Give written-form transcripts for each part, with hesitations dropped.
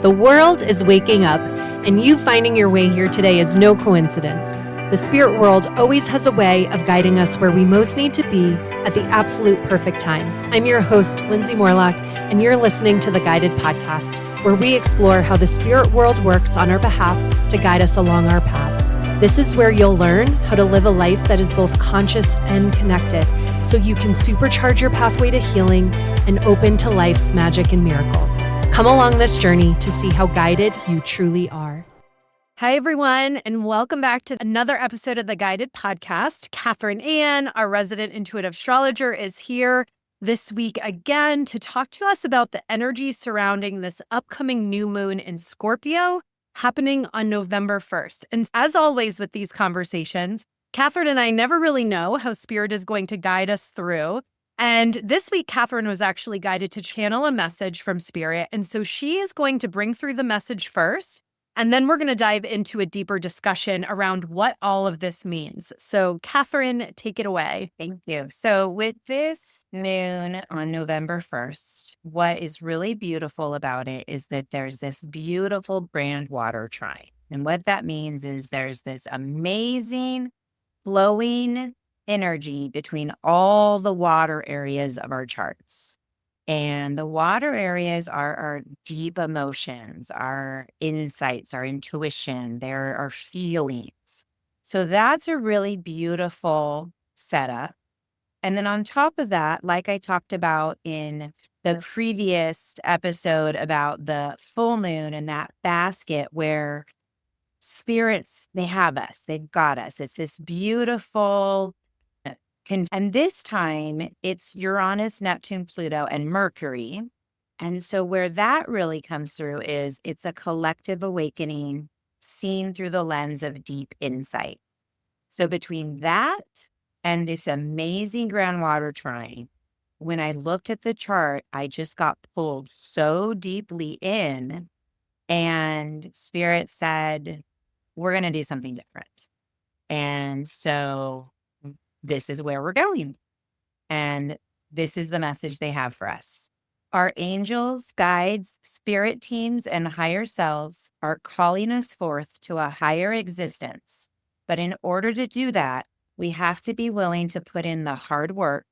The world is waking up, and you finding your way here today is no coincidence. The spirit world always has a way of guiding us where we most need to be at the absolute perfect time. I'm your host, Lindsay Morlock, and you're listening to the Guided Podcast, where we explore how the spirit world works on our behalf to guide us along our paths. This is where you'll learn how to live a life that is both conscious and connected, so you can supercharge your pathway to healing and open to life's magic and miracles. Come along this journey to see how guided you truly are. Hi, everyone, and welcome back to another episode of the Guided Podcast. Catherine Ann, our resident intuitive astrologer, is here this week again to talk to us about the energy surrounding this upcoming new moon in Scorpio happening on November 1st. And as always with these conversations, Catherine and I never really know how spirit is going to guide us through. And this week, Catherine was actually guided to channel a message from spirit. And so she is going to bring through the message first. And then we're going to dive into a deeper discussion around what all of this means. So, Catherine, take it away. Thank you. So with this moon on November 1st, what is really beautiful about it is that there's this beautiful grand water trine. And what that means is there's this amazing flowing energy between all the water areas of our charts. And the water areas are our deep emotions, our insights, our intuition, there are feelings. So that's a really beautiful setup. And then on top of that, like I talked about in the previous episode about the full moon and that basket where spirits, they have us, they've got us. It's this beautiful and this time it's Uranus, Neptune, Pluto, and Mercury. And so where that really comes through is it's a collective awakening seen through the lens of deep insight. So between that and this amazing groundwater trine, when I looked at the chart, I just got pulled so deeply in, and Spirit said, we're going to do something different. And so this is where we're going. And this is the message they have for us. Our angels, guides, spirit teams, and higher selves are calling us forth to a higher existence. But in order to do that, we have to be willing to put in the hard work,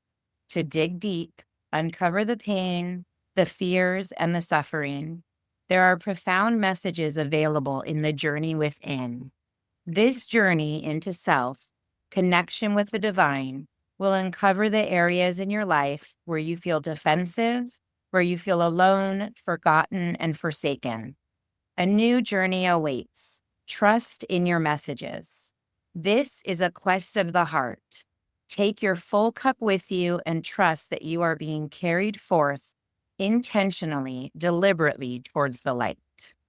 to dig deep, uncover the pain, the fears, and the suffering. There are profound messages available in the journey within. This journey into self, connection with the divine, will uncover the areas in your life where you feel defensive, where you feel alone, forgotten, and forsaken. A new journey awaits. Trust in your messages. This is a quest of the heart. Take your full cup with you and trust that you are being carried forth intentionally, deliberately towards the light.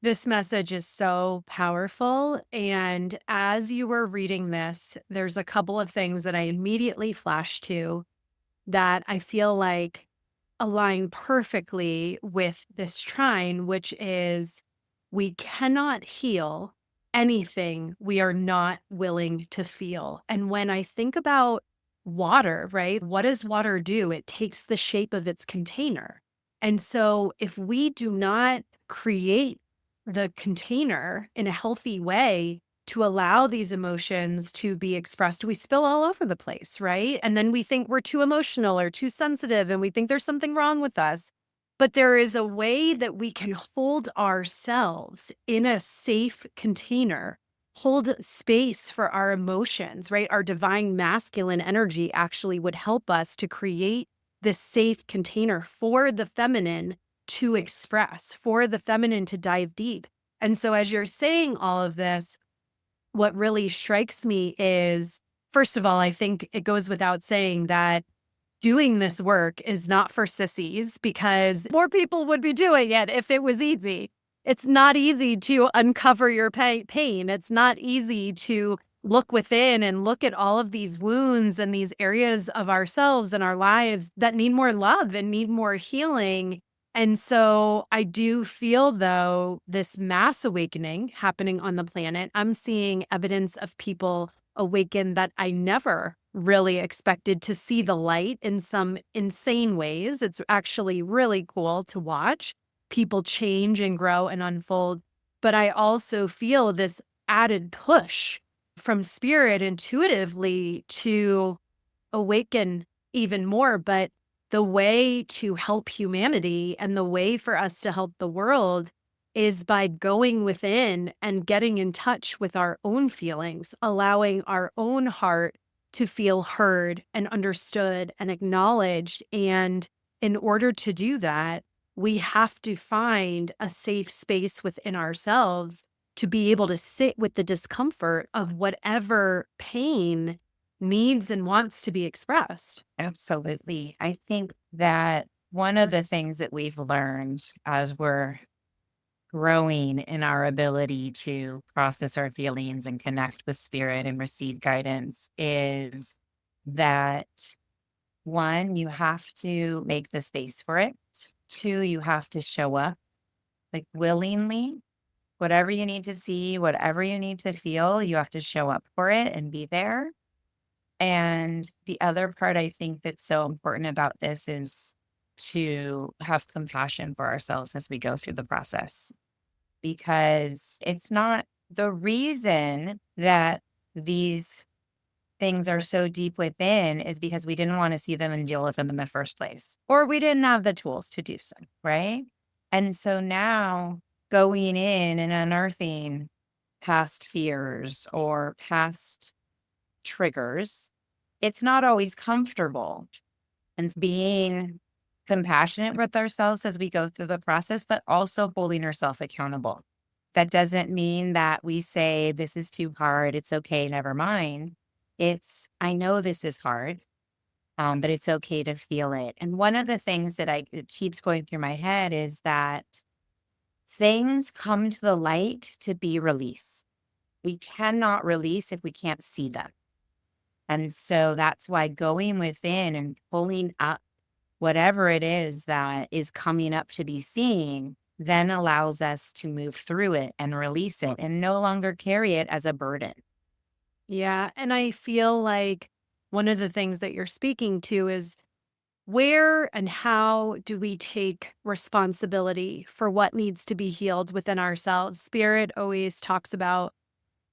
This message is so powerful. And as you were reading this, there's a couple of things that I immediately flashed to that I feel like align perfectly with this trine, which is we cannot heal anything we are not willing to feel. And when I think about water, right, what does water do? It takes the shape of its container. And so if we do not create the container in a healthy way to allow these emotions to be expressed, we spill all over the place, right? And then we think we're too emotional or too sensitive, and we think there's something wrong with us. But there is a way that we can hold ourselves in a safe container, hold space for our emotions, right? Our divine masculine energy actually would help us to create this safe container for the feminine to express, for the feminine to dive deep. And so as you're saying all of this, what really strikes me is, first of all, I think it goes without saying that doing this work is not for sissies, because more people would be doing it if it was easy. It's not easy to uncover your pain. It's not easy to look within and look at all of these wounds and these areas of ourselves and our lives that need more love and need more healing. And so I do feel, though, this mass awakening happening on the planet. I'm seeing evidence of people awaken that I never really expected to see the light in some insane ways. It's actually really cool to watch. people change and grow and unfold. But I also feel this added push from spirit intuitively to awaken even more. But the way to help humanity and the way for us to help the world is by going within and getting in touch with our own feelings, allowing our own heart to feel heard and understood and acknowledged. And in order to do that, we have to find a safe space within ourselves to be able to sit with the discomfort of whatever pain needs and wants to be expressed. Absolutely. I think that one of the things that we've learned as we're growing in our ability to process our feelings and connect with spirit and receive guidance is that one, you have to make the space for it. Two, you have to show up like willingly. Whatever you need to see, whatever you need to feel, you have to show up for it and be there. And the other part I think that's so important about this is to have compassion for ourselves as we go through the process, because it's not the reason that these things are so deep within is because we didn't want to see them and deal with them in the first place, or we didn't have the tools to do so. Right. And so now going in and unearthing past fears or past triggers, it's not always comfortable. And being compassionate with ourselves as we go through the process, but also holding ourselves accountable. That doesn't mean that we say, this is too hard. It's okay. Never mind. It's, I know this is hard, but it's okay to feel it. And one of the things that it keeps going through my head is that things come to the light to be released. We cannot release if we can't see them. And so that's why going within and pulling up whatever it is that is coming up to be seen then allows us to move through it and release it and no longer carry it as a burden. Yeah. And I feel like one of the things that you're speaking to is where and how do we take responsibility for what needs to be healed within ourselves? Spirit always talks about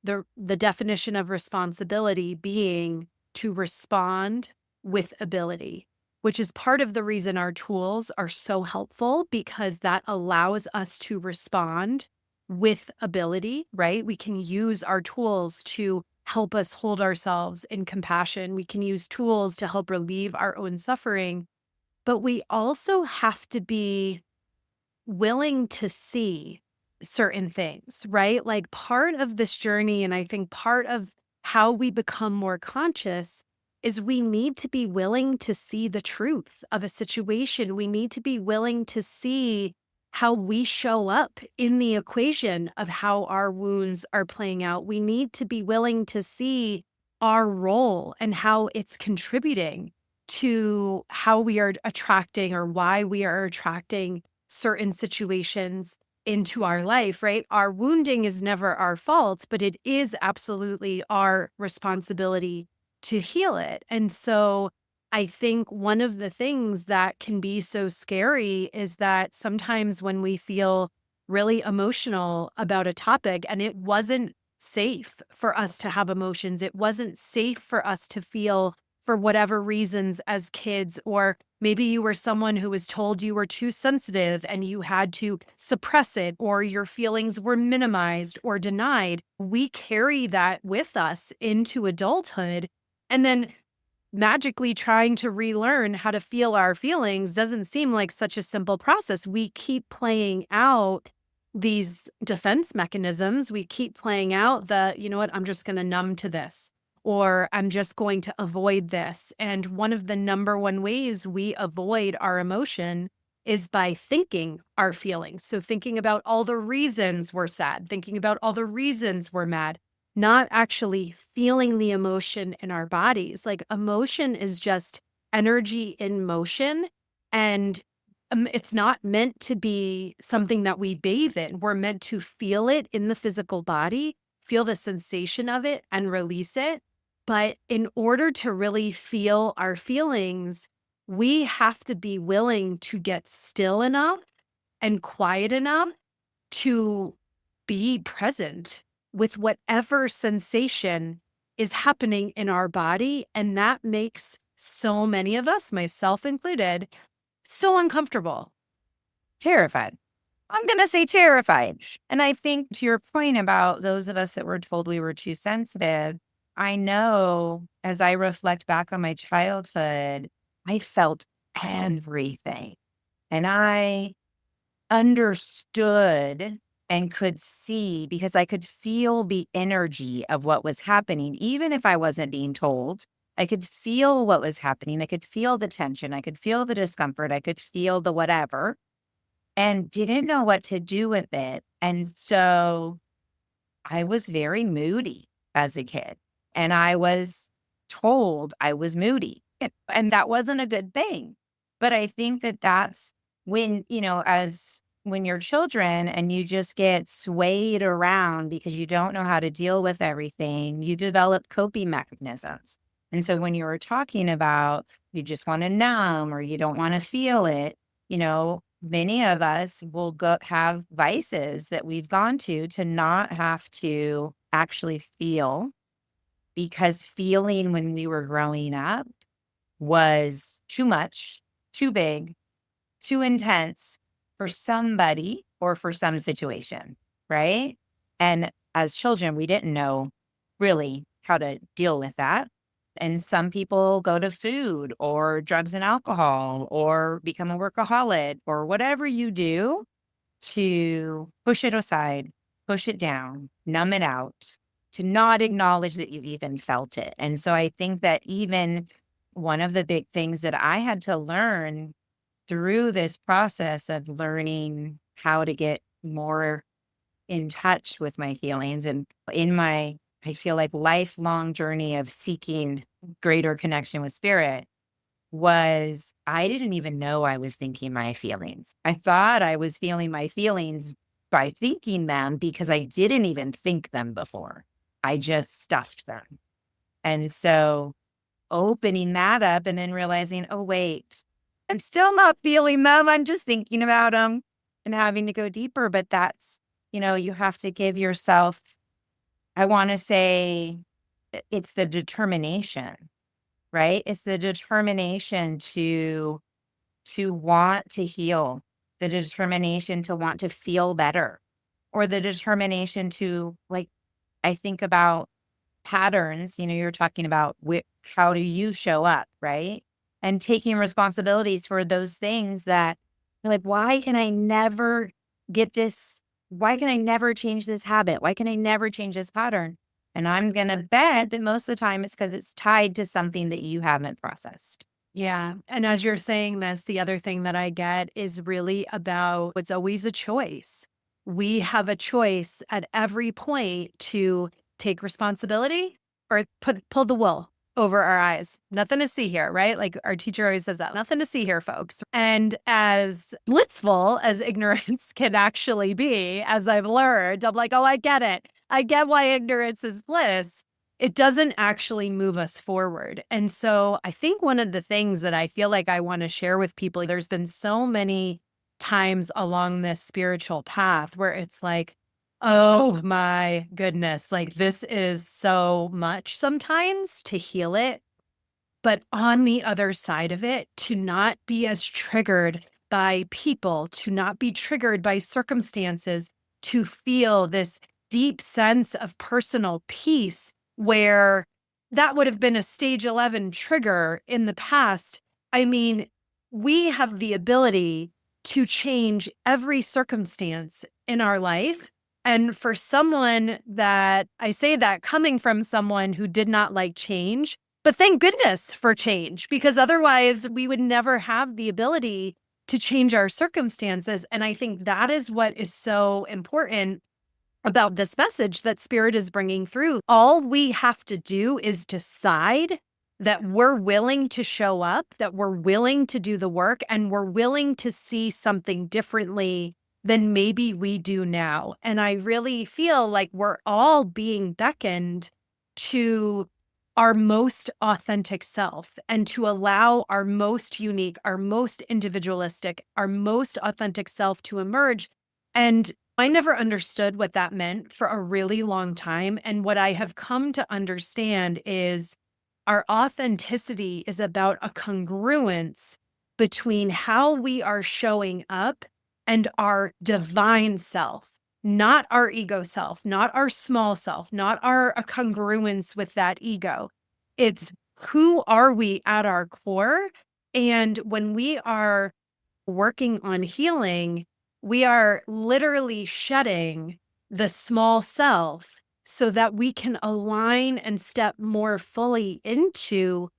the definition of responsibility being to respond with ability, which is part of the reason our tools are so helpful, because that allows us to respond with ability, right? We can use our tools to help us hold ourselves in compassion. We can use tools to help relieve our own suffering, but we also have to be willing to see certain things, right? Like part of this journey, and I think part of how we become more conscious is we need to be willing to see the truth of a situation. We need to be willing to see how we show up in the equation of how our wounds are playing out. We need to be willing to see our role and how it's contributing to how we are attracting or why we are attracting certain situations into our life, right? Our wounding is never our fault, but it is absolutely our responsibility to heal it. And so I think one of the things that can be so scary is that sometimes when we feel really emotional about a topic and it wasn't safe for us to have emotions, it wasn't safe for us to feel for whatever reasons as kids, or maybe you were someone who was told you were too sensitive and you had to suppress it, or your feelings were minimized or denied. We carry that with us into adulthood. And then magically trying to relearn how to feel our feelings doesn't seem like such a simple process. We keep playing out these defense mechanisms. We keep playing out you know what, I'm just going to numb to this, or I'm just going to avoid this. And one of the number one ways we avoid our emotion is by thinking our feelings. So thinking about all the reasons we're sad, thinking about all the reasons we're mad, not actually feeling the emotion in our bodies. Like emotion is just energy in motion. And it's not meant to be something that we bathe in. We're meant to feel it in the physical body, feel the sensation of it and release it. But in order to really feel our feelings, we have to be willing to get still enough and quiet enough to be present with whatever sensation is happening in our body. And that makes so many of us, myself included, so uncomfortable. Terrified. I'm going to say terrified. And I think to your point about those of us that were told we were too sensitive, I know as I reflect back on my childhood, I felt everything. And I understood and could see because I could feel the energy of what was happening, even if I wasn't being told. I could feel what was happening. I could feel the tension. I could feel the discomfort. I could feel the whatever and didn't know what to do with it. And so I was very moody as a kid, and I was told I was moody, and that wasn't a good thing. But I think that that's when, as when you're children and you just get swayed around because you don't know how to deal with everything, you develop coping mechanisms. And so when you were talking about you just want to numb or you don't want to feel it, many of us will go have vices that we've gone to not have to actually feel because feeling when we were growing up was too much, too big, too intense for somebody or for some situation, right? And as children, we didn't know really how to deal with that. And some people go to food or drugs and alcohol or become a workaholic or whatever you do to push it aside, push it down, numb it out, to not acknowledge that you've even felt it. And so I think that even one of the big things that I had to learn through this process of learning how to get more in touch with my feelings and in my, I feel like, lifelong journey of seeking greater connection with spirit was I didn't even know I was thinking my feelings. I thought I was feeling my feelings by thinking them because I didn't even think them before. I just stuffed them. And so opening that up and then realizing, oh, wait, I'm still not feeling them. I'm just thinking about them and having to go deeper. But that's, you have to give yourself, I want to say it's the determination, right? It's the determination to want to heal, the determination to want to feel better, or the determination to, like, I think about patterns, you're talking about how do you show up, right? And taking responsibilities for those things that you're like, why can I never get this? Why can I never change this habit? Why can I never change this pattern? And I'm going to bet that most of the time it's because it's tied to something that you haven't processed. Yeah. And as you're saying this, the other thing that I get is really about it's always a choice. We have a choice at every point to take responsibility or pull the wool over our eyes. Nothing to see here, right? Like our teacher always says that, nothing to see here, folks. And as blissful as ignorance can actually be, as I've learned, I'm like, oh, I get it. I get why ignorance is bliss. It doesn't actually move us forward. And so I think one of the things that I feel like I want to share with people, there's been so many times along this spiritual path where it's like, oh my goodness, like this is so much sometimes to heal it. But on the other side of it, to not be as triggered by people, to not be triggered by circumstances, to feel this deep sense of personal peace where that would have been a stage 11 trigger in the past. I mean, we have the ability to change every circumstance in our life. And for someone that I say that coming from someone who did not like change, but thank goodness for change, because otherwise we would never have the ability to change our circumstances. And I think that is what is so important about this message that Spirit is bringing through. All we have to do is decide that we're willing to show up, that we're willing to do the work, and we're willing to see something differently than maybe we do now. And I really feel like we're all being beckoned to our most authentic self and to allow our most unique, our most individualistic, our most authentic self to emerge. And I never understood what that meant for a really long time. And what I have come to understand is our authenticity is about a congruence between how we are showing up and our divine self, not our ego self, not our small self, not our a congruence with that ego. It's who are we at our core? And when we are working on healing, we are literally shedding the small self so that we can align and step more fully into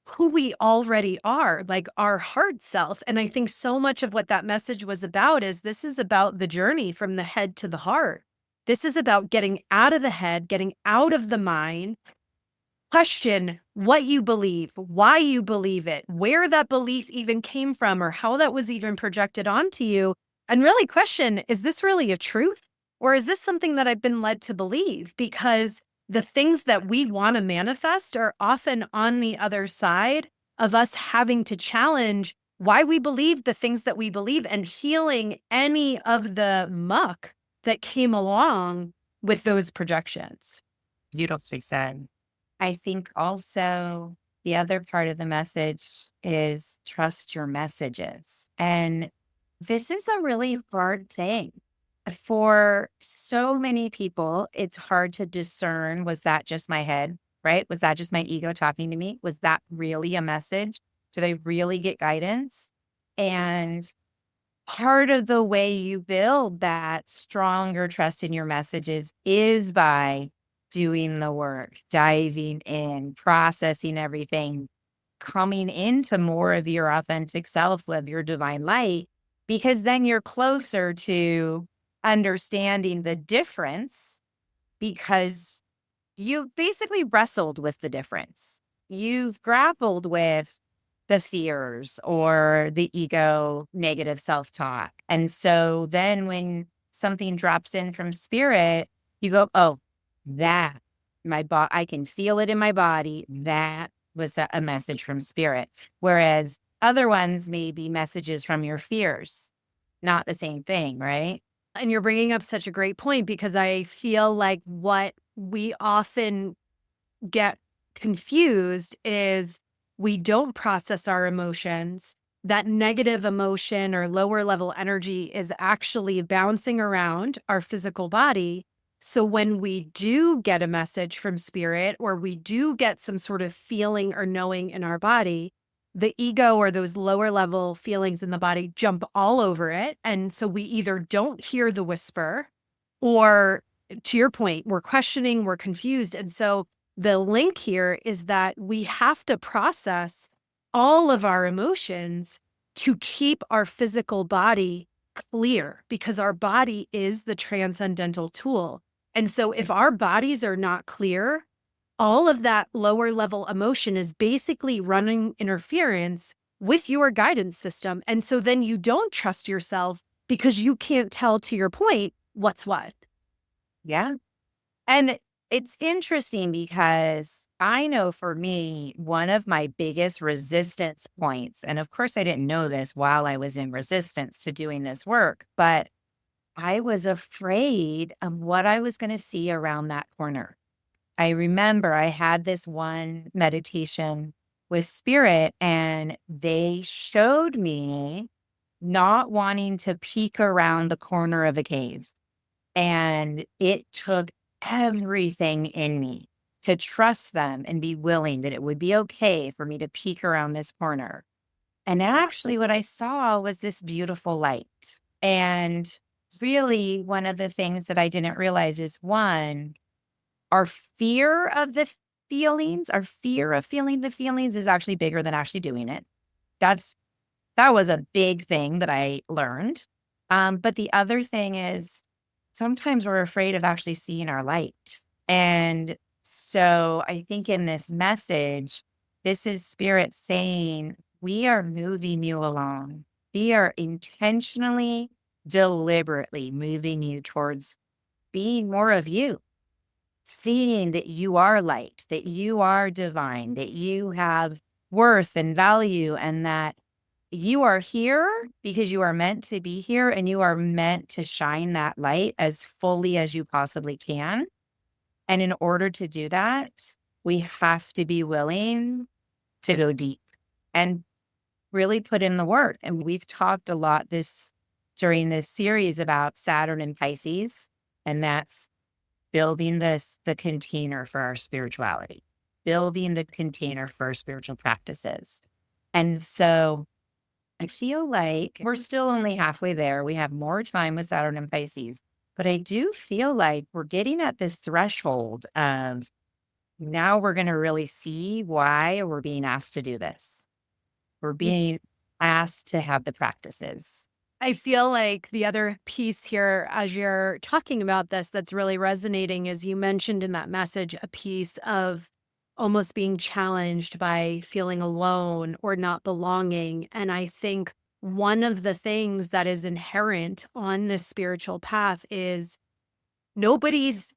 who we already are, like our heart self. And I think so much of what that message was about is this is about the journey from the head to the heart. This is about getting out of the head, getting out of the mind, question what you believe, why you believe it, where that belief even came from, or how that was even projected onto you. And really question, is this really a truth? Or is this something that I've been led to believe? Because the things that we want to manifest are often on the other side of us having to challenge why we believe the things that we believe and healing any of the muck that came along with those projections. Beautifully said. I think also the other part of the message is trust your messages. And this is a really hard thing. For so many people, it's hard to discern, was that just my head, right? Was that just my ego talking to me? Was that really a message? Did I really get guidance? And part of the way you build that stronger trust in your messages is by doing the work, diving in, processing everything, coming into more of your authentic self with your divine light, because then you're closer to understanding the difference because you've basically wrestled with the difference. You've grappled with the fears or the ego negative self-talk. And so then when something drops in from spirit, you go, oh, that I can feel it in my body. That was a message from spirit. Whereas other ones may be messages from your fears. Not the same thing, right? And you're bringing up such a great point because I feel like what we often get confused is we don't process our emotions. That negative emotion or lower level energy is actually bouncing around our physical body. So when we do get a message from spirit or we do get some sort of feeling or knowing in our body, the ego or those lower level feelings in the body jump all over it. And so we either don't hear the whisper or, to your point, we're questioning, we're confused. And so the link here is that we have to process all of our emotions to keep our physical body clear because our body is the transcendental tool. And so if our bodies are not clear, all of that lower level emotion is basically running interference with your guidance system. And so then you don't trust yourself because you can't tell, to your point, what's what. Yeah. And it's interesting because I know for me, one of my biggest resistance points, and of course, I didn't know this while I was in resistance to doing this work, but I was afraid of what I was going to see around that corner. I remember I had this one meditation with spirit, and they showed me not wanting to peek around the corner of a cave. And it took everything in me to trust them and be willing that it would be okay for me to peek around this corner. And actually, what I saw was this beautiful light. And really, one of the things that I didn't realize is one, our fear of the feelings, our fear of feeling the feelings is actually bigger than actually doing it. That's that was a big thing that I learned. But the other thing is sometimes we're afraid of actually seeing our light. And so I think in this message, this is spirit saying, we are moving you along. We are intentionally, deliberately moving you towards being more of you. seeing that you are light, that you are divine, that you have worth and value, and that you are here because you are meant to be here and you are meant to shine that light as fully as you possibly can. And in order to do that, we have to be willing to go deep and really put in the work. And we've talked a lot during this series about Saturn and Pisces, and that's building the container for our spirituality, building the container for our spiritual practices. And so I feel like we're still only halfway there. We have more time with Saturn and Pisces, but I do feel like we're getting at this threshold of now we're going to really see why we're being asked to do this. We're being asked to have the practices. I feel like the other piece here, as you're talking about this, that's really resonating is you mentioned in that message a piece of almost being challenged by feeling alone or not belonging. And I think one of the things that is inherent on this spiritual path is nobody's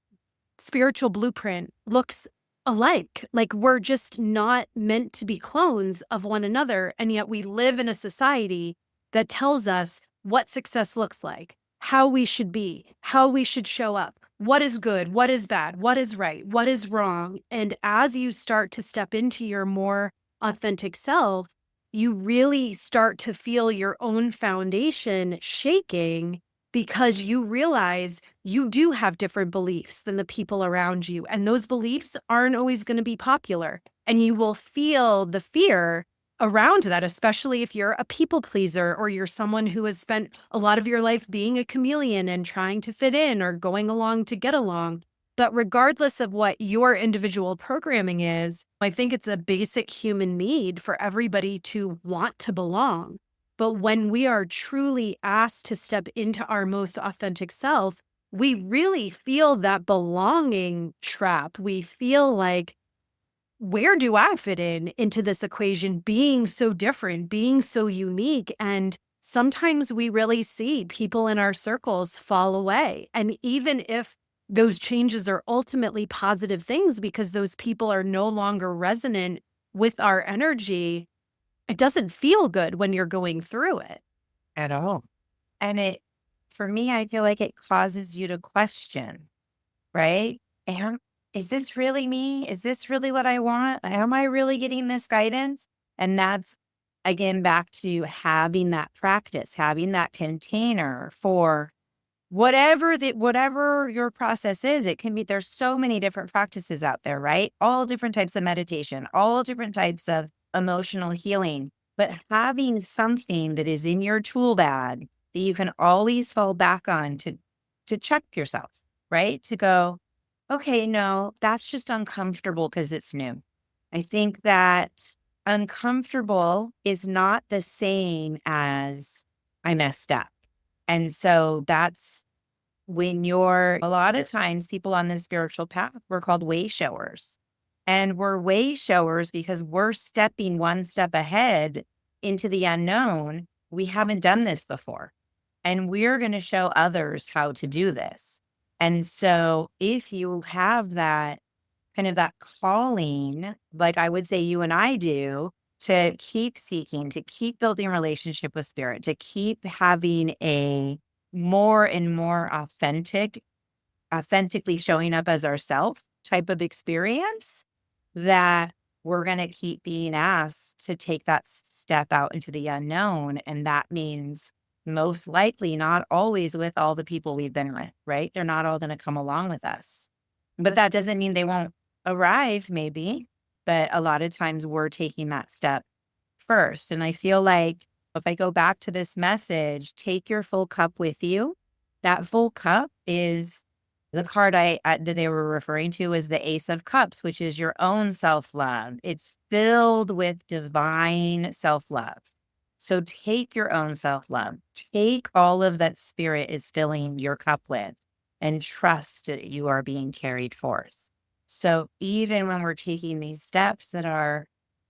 spiritual blueprint looks alike. Like we're just not meant to be clones of one another. And yet we live in a society that tells us what success looks like, how we should be, how we should show up, what is good, what is bad, what is right, what is wrong. And as you start to step into your more authentic self, you really start to feel your own foundation shaking because you realize you do have different beliefs than the people around you. And those beliefs aren't always going to be popular. And you will feel the fear around that, especially if you're a people pleaser or you're someone who has spent a lot of your life being a chameleon and trying to fit in or going along to get along. But regardless of what your individual programming is, I think it's a basic human need for everybody to want to belong. But when we are truly asked to step into our most authentic self, we really feel that belonging trap. We feel like, where do I fit in into this equation, being so different, being so unique? And sometimes we really see people in our circles fall away. And even if those changes are ultimately positive things because those people are no longer resonant with our energy, it doesn't feel good when you're going through it. At all. And for me, I feel like it causes you to question, right? Is this really me? Is this really what I want? Am I really getting this guidance? And that's again back to having that practice, having that container for whatever your process is. It can be, there's so many different practices out there, right? All different types of meditation, all different types of emotional healing, but having something that is in your tool bag that you can always fall back on to check yourself, right? To go, okay, no, that's just uncomfortable because it's new. I think that uncomfortable is not the same as I messed up. And so that's when a lot of times people on the spiritual path, we're called way showers. And we're way showers because we're stepping one step ahead into the unknown. We haven't done this before. And we're going to show others how to do this. And so if you have that kind of that calling, like I would say you and I do, to keep seeking, to keep building a relationship with spirit, to keep having a more and more authentically showing up as ourself type of experience, that we're going to keep being asked to take that step out into the unknown. And that means most likely not always with all the people we've been with, right? They're not all going to come along with us. But that doesn't mean they won't arrive, maybe. But a lot of times we're taking that step first. And I feel like if I go back to this message, take your full cup with you. That full cup is the card that they were referring to is the Ace of Cups, which is your own self-love. It's filled with divine self-love. So take your own self-love. Take all of that spirit is filling your cup with and trust that you are being carried forth. So even when we're taking these steps that are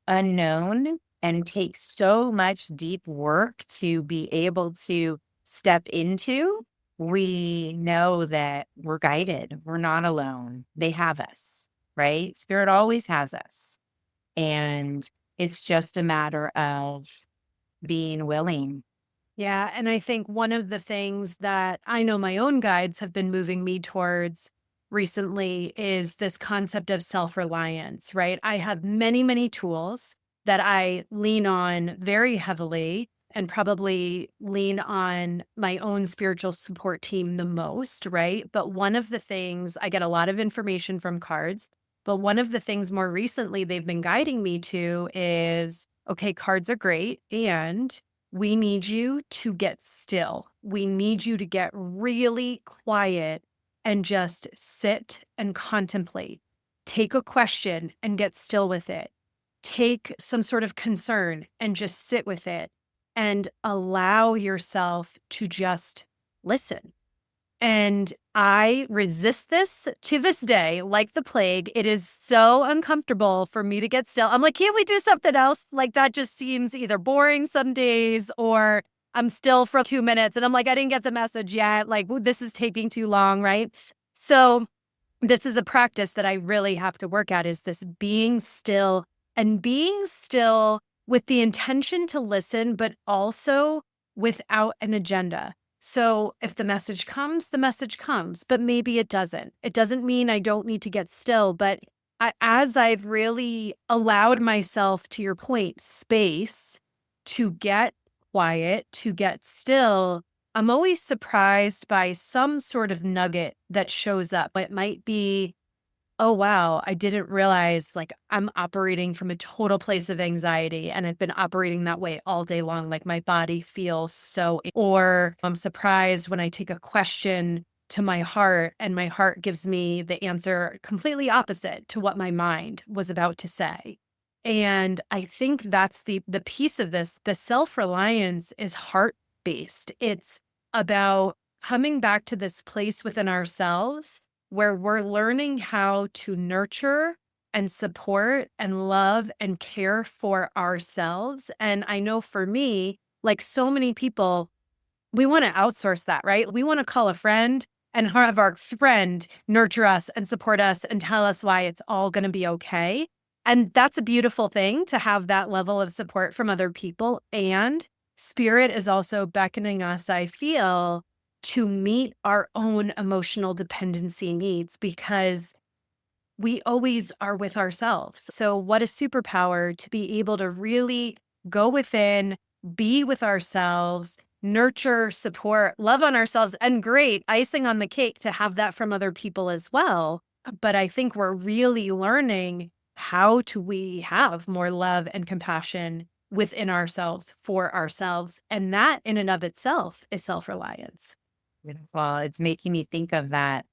unknown and take so much deep work to be able to step into, we know that we're guided. We're not alone. They have us, right? Spirit always has us. And it's just a matter of being willing. Yeah, and I think one of the things that I know my own guides have been moving me towards recently is this concept of self-reliance, right? I have many, many tools that I lean on very heavily and probably lean on my own spiritual support team the most, right? But one of the things I get a lot of information from cards, but one of the things more recently they've been guiding me to is okay, cards are great, and we need you to get still. We need you to get really quiet and just sit and contemplate. Take a question and get still with it. Take some sort of concern and just sit with it and allow yourself to just listen. And I resist this to this day like the plague. It is so uncomfortable for me to get still. I'm like, can't we do something else? Like that just seems either boring some days or I'm still for 2 minutes and I'm like, I didn't get the message yet. Like, this is taking too long, right? So this is a practice that I really have to work at is this being still and being still with the intention to listen, but also without an agenda. So if the message comes, but maybe it doesn't. It doesn't mean I don't need to get still, but as I've really allowed myself, to your point, space to get quiet, to get still, I'm always surprised by some sort of nugget that shows up. It might be, oh, wow, I didn't realize like I'm operating from a total place of anxiety and I've been operating that way all day long. Like my body feels so, or I'm surprised when I take a question to my heart and my heart gives me the answer completely opposite to what my mind was about to say. And I think that's the piece of this. The self-reliance is heart-based. It's about coming back to this place within ourselves where we're learning how to nurture and support and love and care for ourselves. And I know for me, like so many people, we want to outsource that, right? We want to call a friend and have our friend nurture us and support us and tell us why it's all going to be okay. And that's a beautiful thing to have that level of support from other people. And spirit is also beckoning us, I feel, to meet our own emotional dependency needs because we always are with ourselves. So, what a superpower to be able to really go within, be with ourselves, nurture, support, love on ourselves, and great icing on the cake to have that from other people as well. But I think we're really learning how to we have more love and compassion within ourselves for ourselves. And that in and of itself is self-reliance. Well, it's making me think of that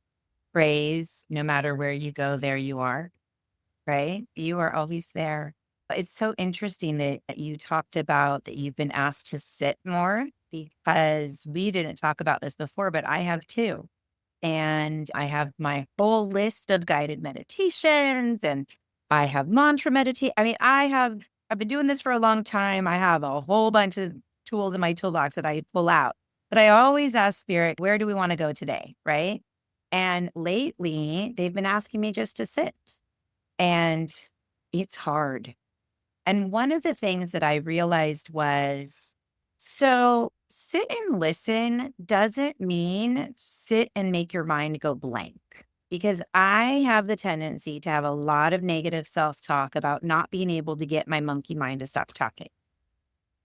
phrase, no matter where you go, there you are, right? You are always there. It's so interesting that you talked about that you've been asked to sit more because we didn't talk about this before, but I have too. And I have my whole list of guided meditations and I have mantra meditate. I mean, I've been doing this for a long time. I have a whole bunch of tools in my toolbox that I pull out. But I always ask spirit, where do we want to go today? Right. And lately they've been asking me just to sit. And it's hard. And one of the things that I realized was so sit and listen doesn't mean sit and make your mind go blank. Because I have the tendency to have a lot of negative self talk about not being able to get my monkey mind to stop talking.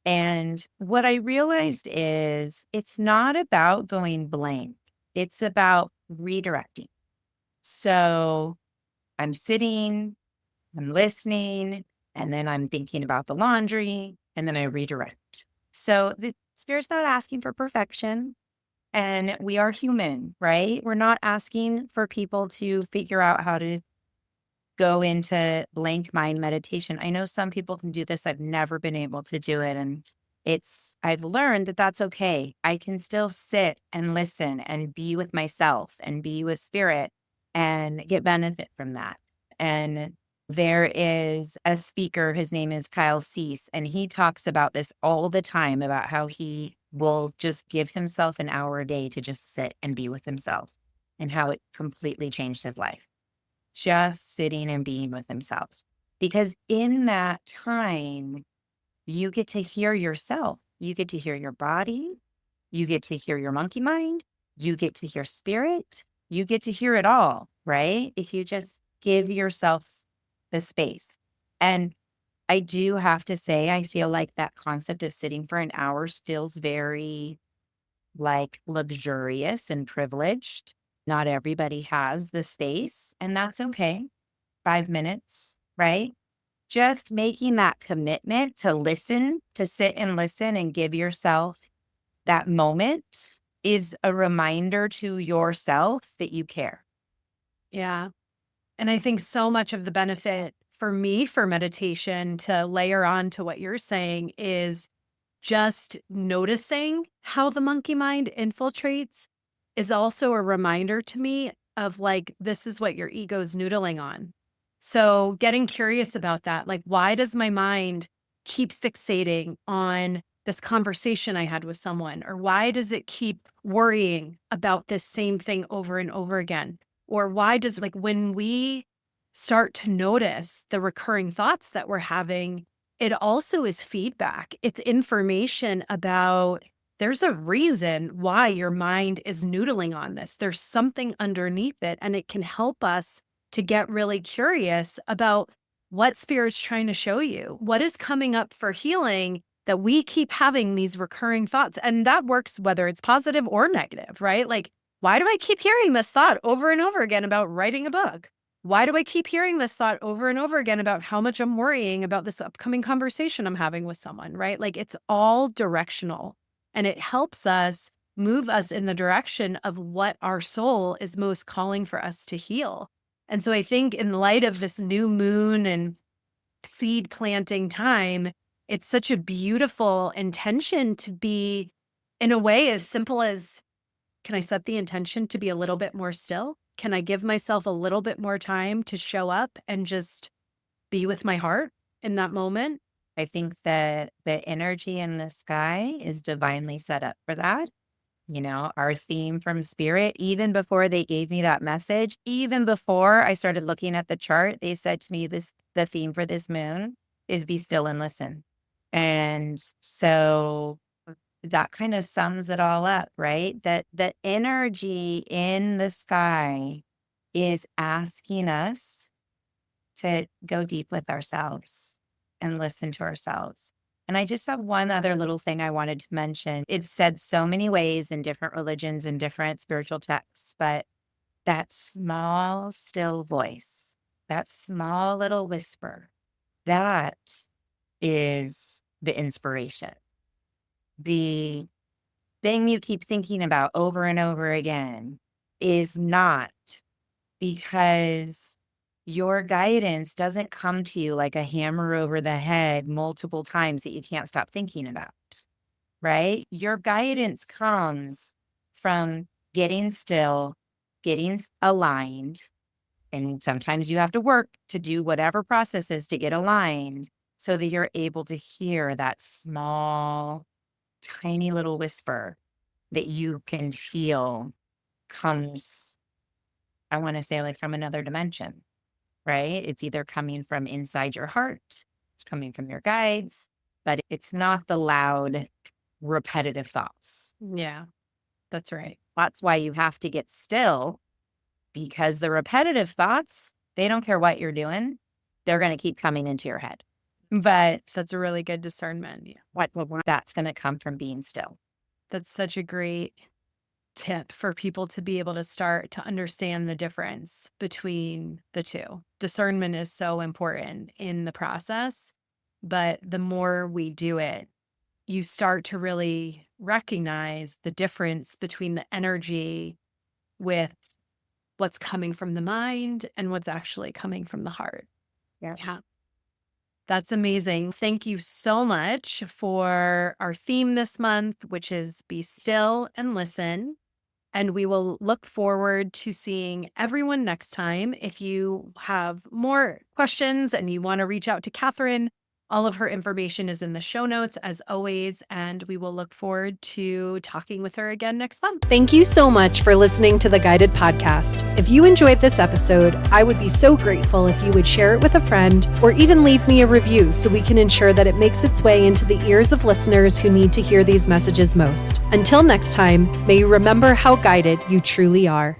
And what I realized is it's not about going blank, it's about redirecting. So I'm sitting, I'm listening, and then I'm thinking about the laundry, and then I redirect. So the spirit's not asking for perfection, and we are human, right? We're not asking for people to figure out how to go into blank mind meditation. I know some people can do this. I've never been able to do it. And I've learned that that's okay. I can still sit and listen and be with myself and be with spirit and get benefit from that. And there is a speaker, his name is Kyle Cease, and he talks about this all the time about how he will just give himself an hour a day to just sit and be with himself, and how it completely changed his life. Just sitting and being with himself. Because in that time, you get to hear yourself. You get to hear your body. You get to hear your monkey mind. You get to hear spirit. You get to hear it all, right? If you just give yourself the space. And I do have to say, I feel like that concept of sitting for an hour feels very like luxurious and privileged. Not everybody has the space, and that's okay. 5 minutes, right? Just making that commitment to listen, to sit and listen and give yourself that moment is a reminder to yourself that you care. Yeah. And I think so much of the benefit for me for meditation to layer on to what you're saying is just noticing how the monkey mind infiltrates is also a reminder to me of like, this is what your ego's noodling on. So getting curious about that, like, why does my mind keep fixating on this conversation I had with someone? Or why does it keep worrying about this same thing over and over again? Or why does, like, when we start to notice the recurring thoughts that we're having, it also is feedback. It's information about there's a reason why your mind is noodling on this. There's something underneath it, and it can help us to get really curious about what spirit's trying to show you. What is coming up for healing that we keep having these recurring thoughts? And that works whether it's positive or negative, right? Like, why do I keep hearing this thought over and over again about writing a book? Why do I keep hearing this thought over and over again about how much I'm worrying about this upcoming conversation I'm having with someone, right? Like, it's all directional, and it helps us move us in the direction of what our soul is most calling for us to heal. And so I think in light of this new moon and seed planting time, it's such a beautiful intention to be, in a way, as simple as, can I set the intention to be a little bit more still? Can I give myself a little bit more time to show up and just be with my heart in that moment? I think that the energy in the sky is divinely set up for that. You know, our theme from spirit, even before they gave me that message, even before I started looking at the chart, they said to me, the theme for this moon is be still and listen. And so that kind of sums it all up, right? That the energy in the sky is asking us to go deep with ourselves and listen to ourselves. And I just have one other little thing I wanted to mention. It's said so many ways in different religions and different spiritual texts, but that small, still voice, that small little whisper, that is the inspiration. The thing you keep thinking about over and over again is not, because your guidance doesn't come to you like a hammer over the head multiple times that you can't stop thinking about, right? Your guidance comes from getting still, getting aligned. And sometimes you have to work to do whatever process is to get aligned so that you're able to hear that small, tiny little whisper that you can feel comes, I want to say, like from another dimension, right? It's either coming from inside your heart, it's coming from your guides, but it's not the loud, repetitive thoughts. Yeah, that's right. That's why you have to get still, because the repetitive thoughts, they don't care what you're doing, they're going to keep coming into your head. But So that's a really good discernment. Yeah. that's going to come from being still. That's such a great tip for people to be able to start to understand the difference between the two. Discernment is so important in the process, but the more we do it, you start to really recognize the difference between the energy with what's coming from the mind and what's actually coming from the heart. Yeah. Yeah. That's amazing. Thank you so much for our theme this month, which is be still and listen. And we will look forward to seeing everyone next time. If you have more questions and you want to reach out to Catherine, All of her information is in the show notes, as always, and we will look forward to talking with her again next month. Thank you so much for listening to the Guided Podcast. If you enjoyed this episode, I would be so grateful if you would share it with a friend or even leave me a review so we can ensure that it makes its way into the ears of listeners who need to hear these messages most. Until next time, may you remember how guided you truly are.